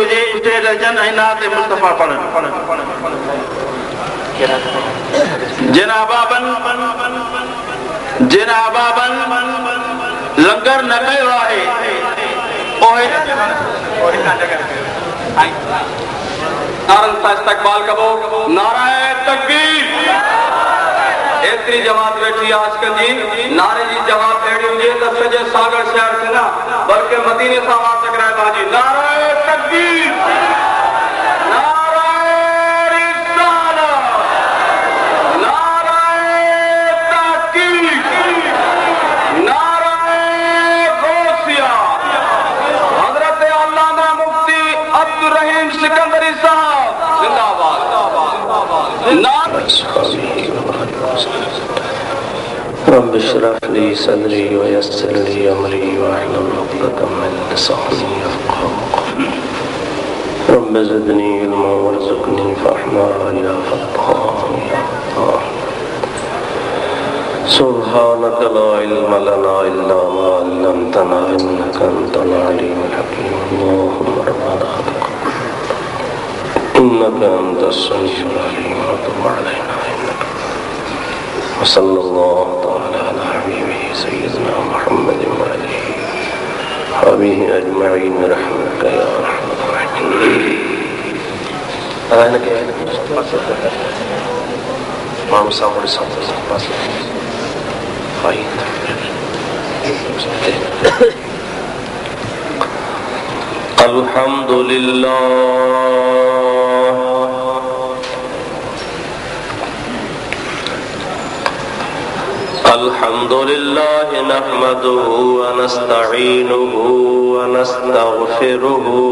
हुजे स्टेज अचनि ऐं नात मुस्तफ़ा पढ़नि। जिन अहबाबनि लंगर न कयो आहे नारनि सां इस्तक़बाल कबो। नाराए तकबीर। एतिरी जमात वेठी आहे आशिक़नि जी। नारे जी जमात अहिड़ी हुजे त सॼे सागर शहर खे न बल्कि मदीने सां आवाज़ टकराए पंहिंजी। नाराए तकबीर। नाराए रिसालत। नाराए तहक़ीक़। नाराए गौसिया। हज़रत अल्लामा मुफ्ती अब्दुल रहीम सिकंदरी साहब जिंदाबाद। रब्ब इश्रह ली सदरी व यस्सिर ली अमरी वहलुल उक़दतम मिन लिसानी यफ़क़हू क़ौली। रब्ब ज़िदनी इल्मन वरज़ुक़नी फ़हमा या फ़त्ताह या फ़त्ताह। सुब्हानक ला इल्म लना इल्ला मा अल्लमतना इन्नका अंतल अलीमुल हकीम। अल्लाहुम्मा रब्बना इन्नका अंतस समीउल अलीम व तुब अलैना इन्नका वसल्लल्लाहु तआला अला हबीबिही सय्यिदना मुहम्मद व आलिहि वसहबिहि अजमईन बिरहमतिका या अरहमर राहिमीन। अलाइन के माम सामने सामने पास हाय अल्हम्दुलिल्लाह अल्हम्दुलिल्लाह नहमदुहु व नस्तईनुहु व नस्तगफिरुहु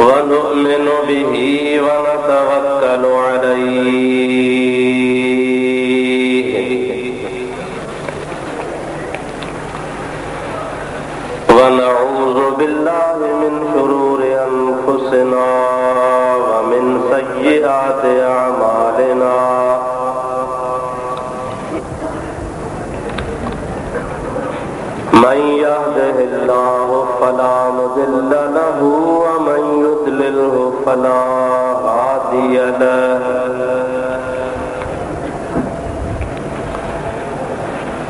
व नु'मिनु बिही व नतवक्कलु अलैहि व नऊज़ु बिल्लाहि मिन शुरूरि अनफुसिना व मिन सय्यिआति अअमालिना। मन यहदिहिल्लाहु फला मुदिल्ल लहु व मन युद्लिलहु फला हादिय लहु।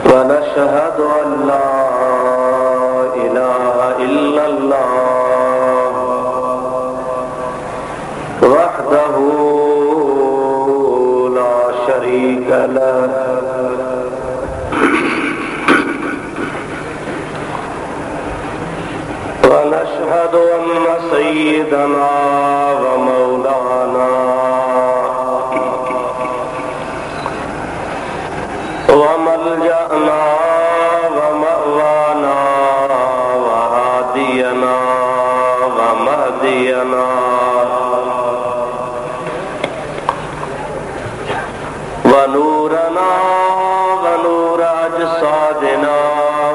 व नशहदु अन ला इलाहा इल्लल्लाह वहदहु ला शरीक लहु व नशहदु अन्न सय्यिदना व मौलाना व मलजअना व मअवाना व हादियना व महदियना व नूरना व नूर अजसादिना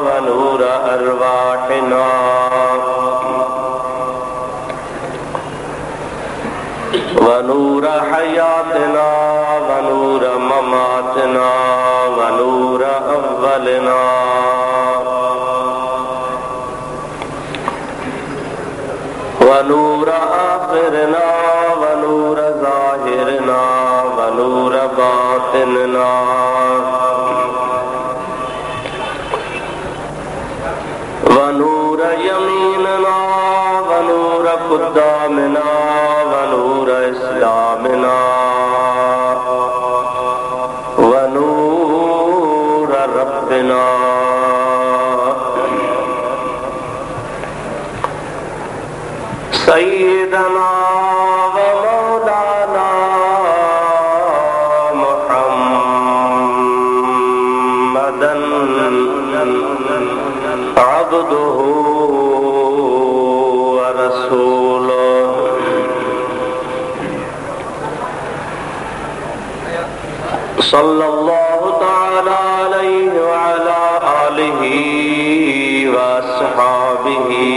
व नूर अरवाहिना व नूर हयातना व नूर ममातना व नूर अव्वलना व नूर आखिरना व नूर ज़ाहिरना व नूर बातिनना व नूर यमीनना व नूर क़ुद्दामिना व नूर इस्लामिना व नूर रब्बिना सय्यदना व मौलाना मुहम्मदन अब्दुहु व रसूलुहु सल्लल्लाहु तआला अलैहि व अला आलिहि व अस्हाबिहि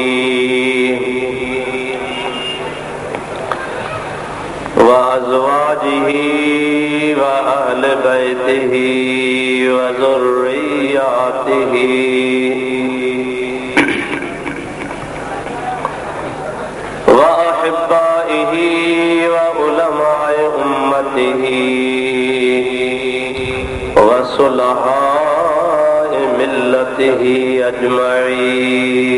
व अज़वाजिहि व अहले बैतिहि व ज़ुर्रिय्यातिहि सुलहाए मिल्लतिही अजमईन।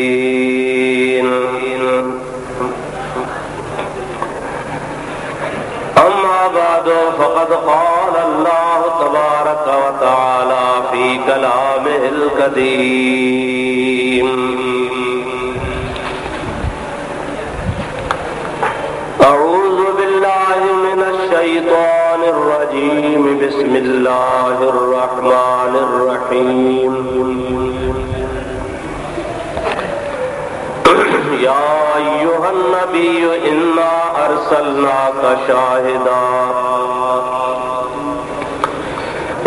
अम्मा बादो फ़क़द क़ाल अल्लाह तबारक व तआला फ़ी कलामिहिल क़दीम। अऊज़ु बिल्लाहि मिनश शैतानिर रजीम। बिस्मिल्लाहिर रहमानिर रहीम। या अय्युहन नबिय्यु इन्ना अरसलनाका शाहिदान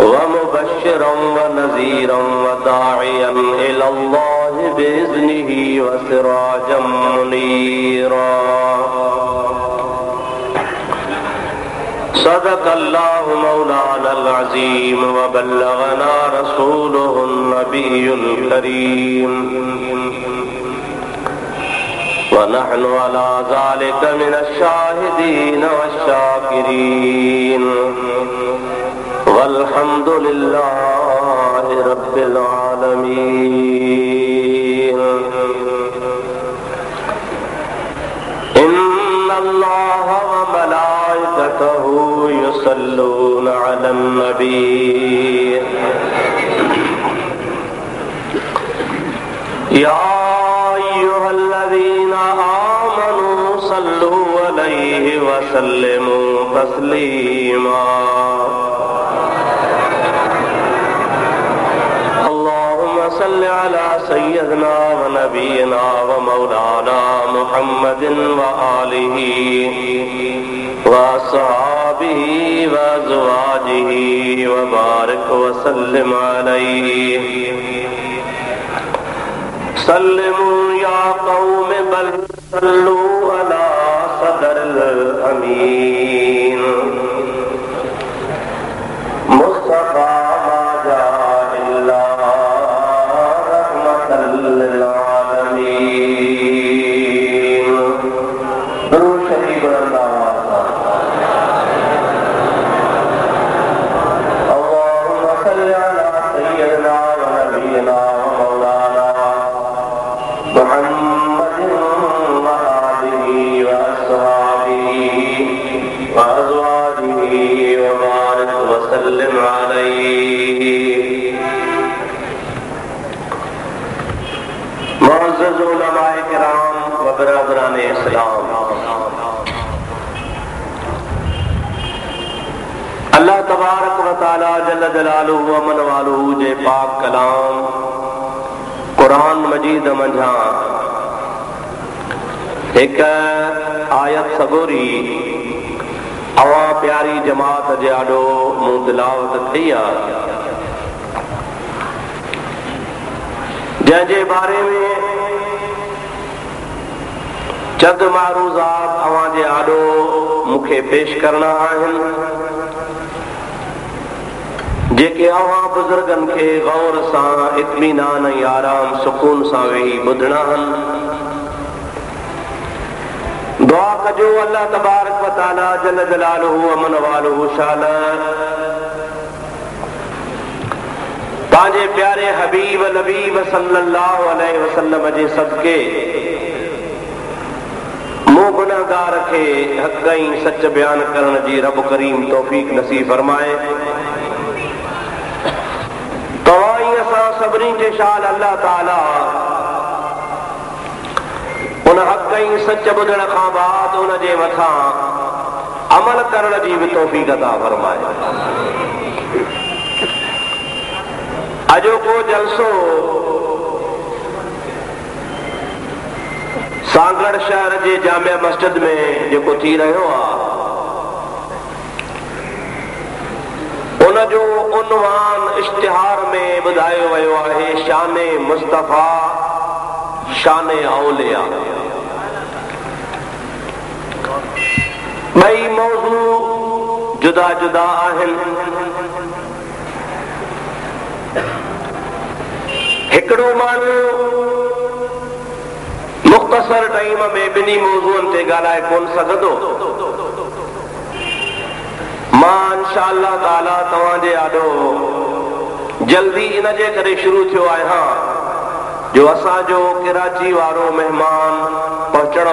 व मुबश्शिरन व नज़ीरन व दाइयन इलल्लाहि बिइज़्निही व सिराजम मुनीरा। सदक़ल्लाहु मौलानल अज़ीम व बल्लगना रसूलुहुन नबियुल करीम। व नहनु अला ज़ालिका मिनश शाहिदीन वश्शाकिरीन वल्हम्दुलिल्लाहि रब्बिल आलमीन। इन्नल्लाह व मलाइकतहु युसल्लूना अलन नबी। या अय्युहल्लज़ीना आमनू सल्लू अलैहि व सल्लिमू तस्लीमा। अल्लाहुम्मा सल्लि अला सय्यिदिना व नबियिना व मौलाना मुहम्मदिन व आलिही व अस्हाबिही व अज़वाजिही व बारिक व सल्लिम अलैहि। सल्लिमू या कौम बल सल्लू अला सदरिल अमीन। मुस्तफा मा जाअ इल्ला रहमतल लिल आलमीन। दुरूद शरीफ बुलंद आवाज़ से। अल्लाहुम्मा सल्लि अला सय्यिदिना व नबियिना मुहम्मदिन व आलिही व अस्हाबिही व अज़वाजिही व बारिक व सल्लिम अलैहि। मुअज़्ज़ज़ उलमाए किराम व बिरादरान इस्लाम, अल्लाह तबारक व तआला जल्ल जलालुहु व मन वालुहु जे पाक कलाम कुरान मजीद मंझा एक आयत सगोरी अवा प्यारी जमात जे आडो मूं तिलावत थी आहे, जंहिंजे बारे में चंद मारूज़ात अवां जे आडो मूंखे पेश करणा आहिनि, जेके अवां बुज़ुर्गनि खे गौर सां इत्मीनान ऐं आराम सुकून सां वेही ॿुधणा आहिनि। दुआ कजो अल्लाह तबारक व तआला जल्ल जलालुहु व मन वालुहु शान पंहिंजे प्यारे हबीब लबीब सल्लल्लाहु अलैहि वसल्लम जे सदके मूं गुनहगार खे हक़ ऐं सच बयान करण जी रब करीम तौफ़ीक़ नसीब फरमाए। तवाई असां सभिनी जे शान अल्लाह ताला उन हक़ ऐं सच ॿुधण खां बाद उन जे मथां अमल करण जी बि तौफ़ीक़ अता फरमाए। अॼोको जलसो सांगड़ शहर जे जामिया मस्जिद में जेको थी रहियो आहे, उन जो उन्वान इश्तिहार में ॿुधायो वियो आहे शाने मुस्तफ़ा शाने औलिया। ॿई मौज़ू जुदा जुदा आहिनि। हिकिड़ो माण्हू मुख़्तसर टाइम में ॿिन्ही मौज़ूअनि ते ॻाल्हाए कोन सघंदो। मां इंशाअल्लाह ताला तव्हांजे आॾो जल्दी इन जे करे शुरू थियो आहे जो असांजो कराची वारो मेहमान पहुचण